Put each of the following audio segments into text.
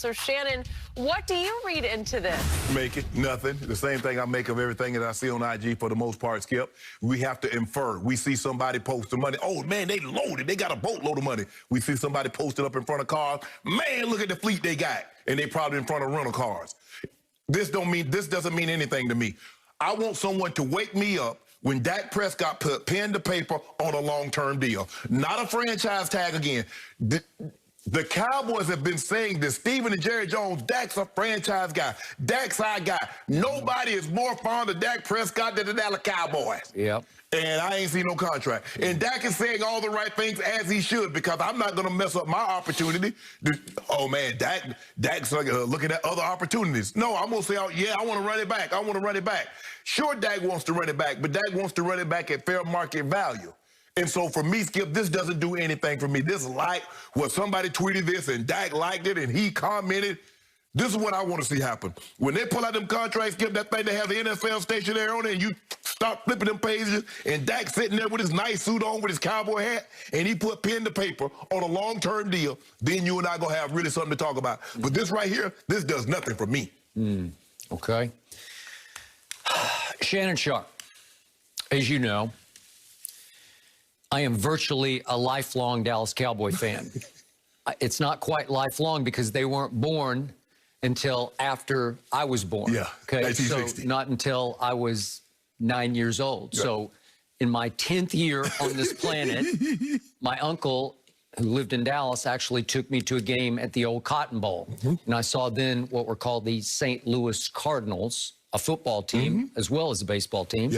So, Shannon, what do you read into this? Make it nothing. The same thing I make of everything that I see on IG for the most part, Skip. We have to infer. We see somebody post the money. Oh, man, they loaded. They got a boatload of money. We see somebody posted up in front of cars. Man, look at the fleet they got. And they probably in front of rental cars. This doesn't mean anything to me. I want someone to wake me up when Dak Prescott put pen to paper on a long-term deal. Not a franchise tag again. The Cowboys have been saying this. Steven and Jerry Jones, Dak's a franchise guy. Dak's our guy. Nobody is more fond of Dak Prescott than the Dallas Cowboys. Yep. And I ain't seen no contract. And Dak is saying all the right things as he should, because I'm not going to mess up my opportunity. Oh, man, Dak's looking at other opportunities. No, I'm going to say, oh, yeah, I want to run it back. I want to run it back. Sure, Dak wants to run it back, but Dak wants to run it back at fair market value. And so for me, Skip, this doesn't do anything for me. This like what somebody tweeted this and Dak liked it and he commented. This is what I want to see happen. When they pull out them contracts, Skip, that thing they have the NFL station there on it, and you start flipping them pages, and Dak sitting there with his nice suit on with his cowboy hat, and he put pen to paper on a long-term deal, then you and I going to have really something to talk about. But this right here, this does nothing for me. Okay. Shannon Sharp, as you know, I am virtually a lifelong Dallas Cowboy fan. It's not quite lifelong because they weren't born until after I was born. Yeah, okay, 1960. So not until I was 9 years old. Yeah. So in my 10th year on this planet, my uncle, who lived in Dallas, actually took me to a game at the old Cotton Bowl. And I saw then what were called the St. Louis Cardinals, a football team, as well as a baseball team,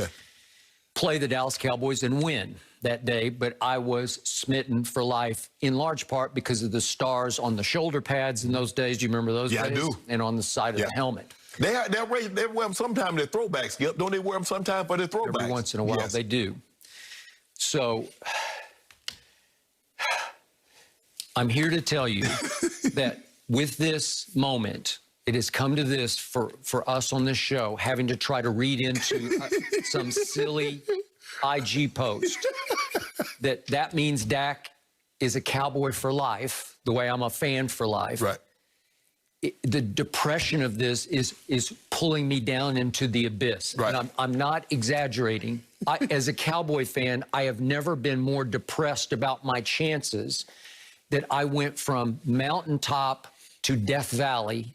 play the Dallas Cowboys and win that day. But I was smitten for life in large part because of the stars on the shoulder pads in those days. Do you remember those days? I do. And on the side of the helmet. They wear them sometime in their throwbacks, Skip. Don't they wear them sometime for their throwbacks? Every once in a while, they do. So I'm here to tell you that with this moment, it has come to this for us on this show, having to try to read into some silly IG post that means Dak is a Cowboy for life, the way I'm a fan for life. Right. The depression of this is pulling me down into the abyss. Right. And I'm not exaggerating. As a Cowboy fan, I have never been more depressed about my chances that I went from mountaintop to Death Valley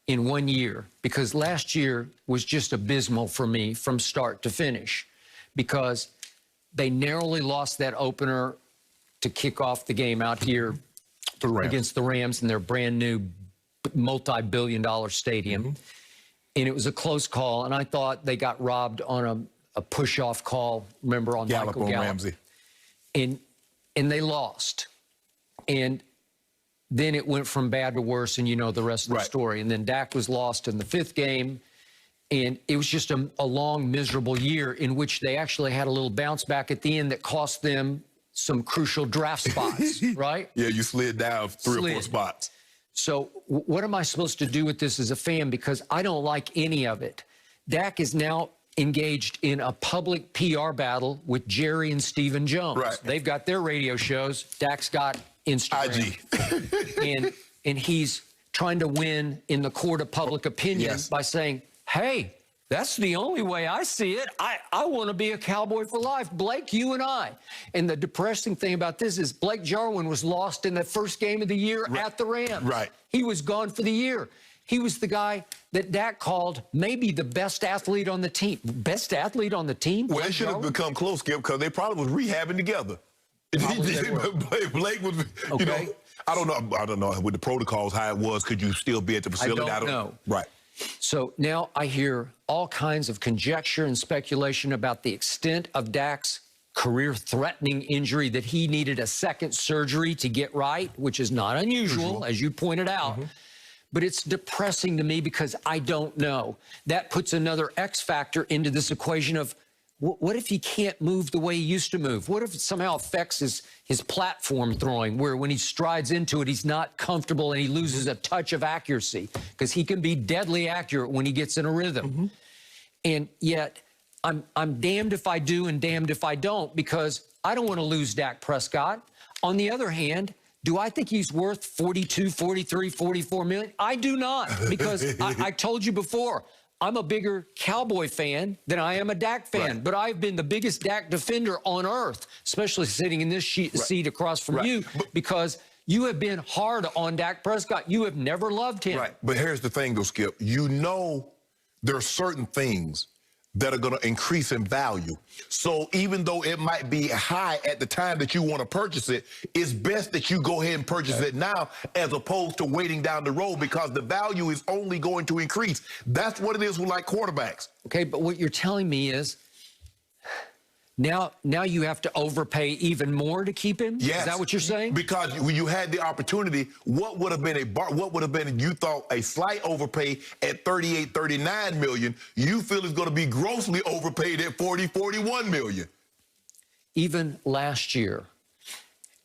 in 1 year, because last year was just abysmal for me from start to finish, because they narrowly lost that opener to kick off the game out here against the Rams in their brand new multi-billion-dollar stadium. And it was a close call, and I thought they got robbed on a push-off call, remember, on Michael Gallup. Ramsey. And they lost. And then it went from bad to worse, and you know the rest of the story. And then Dak was lost in the 5th game, and it was just a long, miserable year in which they actually had a little bounce back at the end that cost them some crucial draft spots, right? Yeah, you slid down three or four spots. So what am I supposed to do with this as a fan? Because I don't like any of it. Dak is now engaged in a public PR battle with Jerry and Stephen Jones. They've got their radio shows. Dak's got Instagram. IG. and he's trying to win in the court of public opinion by saying, hey, that's the only way I see it. I want to be a Cowboy for life. Blake, you and I. And the depressing thing about this is Blake Jarwin was lost in the first game of the year at the Rams. He was gone for the year. He was the guy that Dak called maybe the best athlete on the team. Best athlete on the team? Well, they should have become close, Skip, because they probably was rehabbing together. Blake was, you know, I don't know with the protocols how it was. Could you still be at the facility? I don't know. Right. So now I hear all kinds of conjecture and speculation about the extent of Dak's career-threatening injury, that he needed a second surgery to get right, which is not unusual, as you pointed out. But it's depressing to me because I don't know. That puts another X factor into this equation of, what if he can't move the way he used to move? What if it somehow affects his platform throwing, where when he strides into it, he's not comfortable and he loses a touch of accuracy? Because he can be deadly accurate when he gets in a rhythm. And yet, I'm damned if I do and damned if I don't, because I don't want to lose Dak Prescott. On the other hand, Do I think he's worth 42, 43, 44 million? I do not, because I told you before, I'm a bigger Cowboy fan than I am a Dak fan, but I've been the biggest Dak defender on earth, especially sitting in this seat across from you, because you have been hard on Dak Prescott. You have never loved him. Right, but here's the thing, though, Skip. You know there are certain things that are going to increase in value. So even though it might be high at the time that you want to purchase it, it's best that you go ahead and purchase it now as opposed to waiting down the road, because the value is only going to increase. That's what it is with like quarterbacks. Okay, but what you're telling me is now you have to overpay even more to keep him? Yes. Is that what you're saying? Because when you had the opportunity, what would have been you thought a slight overpay at 38, 39 million, you feel is going to be grossly overpaid at 40, 41 million. Even last year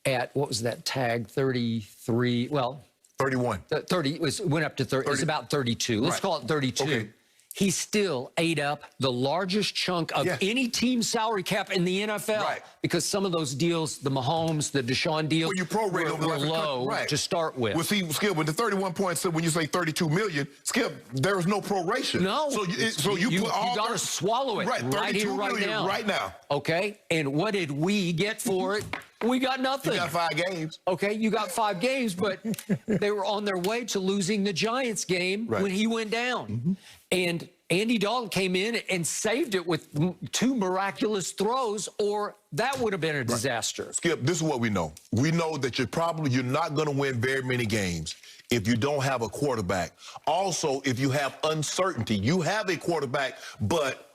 at, what was that tag, 33, well, 31. 30, it went up to 30, it's about 32. Let's call it 32. Okay. He still ate up the largest chunk of any team salary cap in the NFL because some of those deals, the Mahomes, the Deshaun deals, were low to start with. Well, see, Skip, with the 31 points, when you say 32 million, Skip, there is no proration. No. So you put all... You got to swallow it right here, right now. Right now. Okay? And what did we get for it? We got nothing. You got 5 games. Okay, you got 5 games, but they were on their way to losing the Giants game when he went down. And Andy Dalton came in and saved it with 2 miraculous throws, or that would have been a disaster. Skip, this is what we know. We know that you're not going to win very many games if you don't have a quarterback. Also, if you have uncertainty, you have a quarterback, but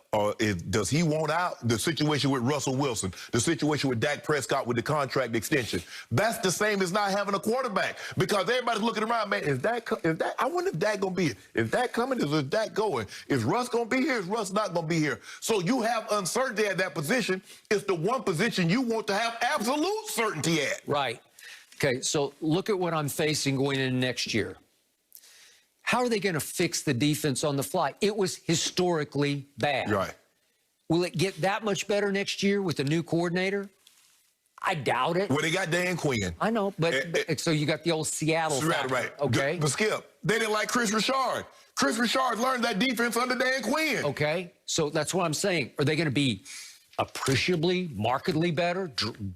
does he want out? The situation with Russell Wilson, the situation with Dak Prescott with the contract extension, that's the same as not having a quarterback, because everybody's looking around, man, I wonder if Dak gonna be here. Is Dak coming? Is Dak going? Is Russ gonna be here? Is Russ not gonna be here? So you have uncertainty at that position. It's the one position you want to have absolute certainty at. Right. Okay, so look at what I'm facing going into next year. How are they going to fix the defense on the fly? It was historically bad. Right. Will it get that much better next year with a new coordinator? I doubt it. Well, they got Dan Quinn. I know, but so you got the old Seattle factor. Right. Okay. But Skip, they didn't like Chris Richard. Chris Richard learned that defense under Dan Quinn. Okay, so that's what I'm saying. Are they going to be appreciably, markedly better,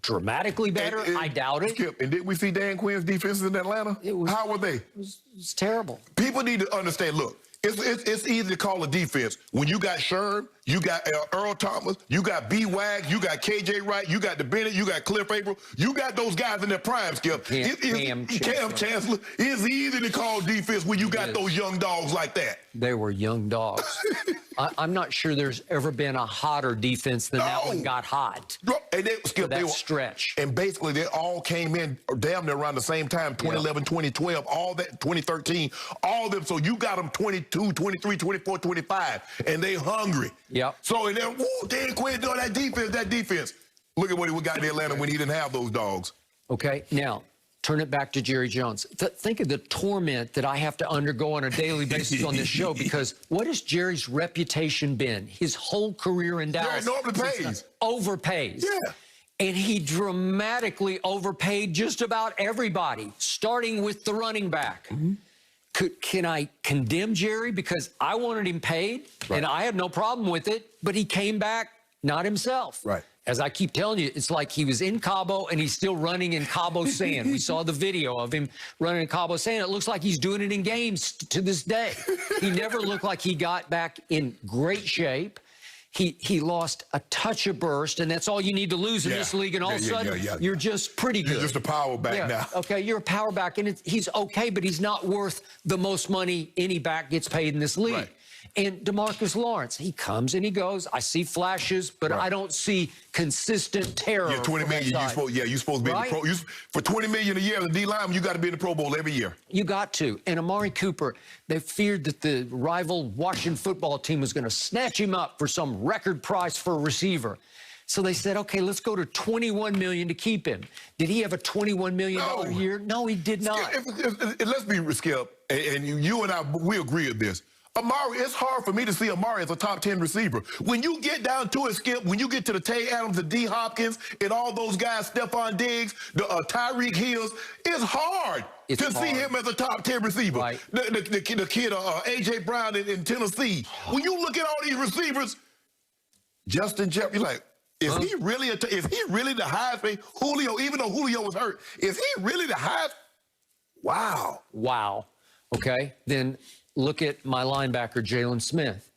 dramatically better? I doubt it. Skip, and did we see Dan Quinn's defenses in Atlanta? How were they? It was terrible. People need to understand, look, it's easy to call a defense when you got Sherm, you got Earl Thomas, you got B-Wag, you got KJ Wright, you got the Bennett, you got Cliff April, you got those guys in their prime, Skip. Cam Chancellor. It's easy to call defense when you got those young dogs like that. They were young dogs. I'm not sure there's ever been a hotter defense than that one got hot. And they were stretch. And basically, they all came in damn near around the same time, 2011, 2012, all that, 2013, all of them. So you got them 22, 23, 24, 25, and they hungry. Yep. So, and then, Dan Quinn doing that defense. Look at what he got in Atlanta when he didn't have those dogs. Okay, now, turn it back to Jerry Jones. Think of the torment that I have to undergo on a daily basis on this show, because what has Jerry's reputation been? His whole career in Dallas. Jerry normally overpays. Yeah. And he dramatically overpaid just about everybody, starting with the running back. Can I condemn Jerry? Because I wanted him paid, and I had no problem with it, but he came back not himself. Right. As I keep telling you, it's like he was in Cabo and he's still running in Cabo sand. We saw the video of him running in Cabo sand. It looks like he's doing it in games to this day. He never looked like he got back in great shape. He lost a touch of burst, and that's all you need to lose in this league, and all of a sudden, you're just pretty good. You're just a power back now. Okay, you're a power back, and he's okay, but he's not worth the most money any back gets paid in this league. Right. And DeMarcus Lawrence, he comes and he goes. I see flashes, but I don't see consistent terror. Yeah, 20 million. You're supposed to be in the Pro. For 20 million a year, the D lineman, you got to be in the Pro Bowl every year. You got to. And Amari Cooper, they feared that the rival Washington football team was going to snatch him up for some record price for a receiver. So they said, okay, let's go to $21 million to keep him. Did he have a $21 million year? No, he did not. Let's be Skip, and you and I, we agree with this. Amari, it's hard for me to see Amari as a top 10 receiver. When you get down to it, Skip, when you get to the Tay Adams, the D. Hopkins, and all those guys, Stephon Diggs, the Tyreek Hills, it's hard to see him as a top 10 receiver. Right. The kid, A.J. Brown in Tennessee. When you look at all these receivers, Justin Jefferson, you're like, is he really the highest? Julio, even though Julio was hurt, is he really the highest? Wow. Wow. Okay. Then look at my linebacker, Jalen Smith.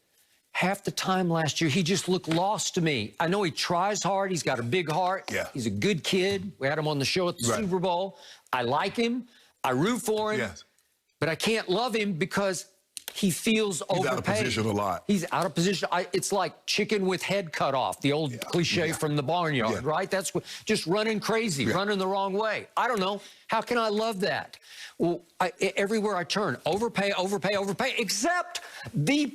Half the time last year, he just looked lost to me. I know he tries hard. He's got a big heart. Yeah. He's a good kid. We had him on the show at the Super Bowl. I like him. I root for him. Yes. But I can't love him because he feels overpaid. He's out of position a lot. He's out of position. It's like chicken with head cut off, the old cliche from the barnyard, right? That's what, just running crazy, running the wrong way. I don't know. How can I love that? Well, everywhere I turn, overpay, except the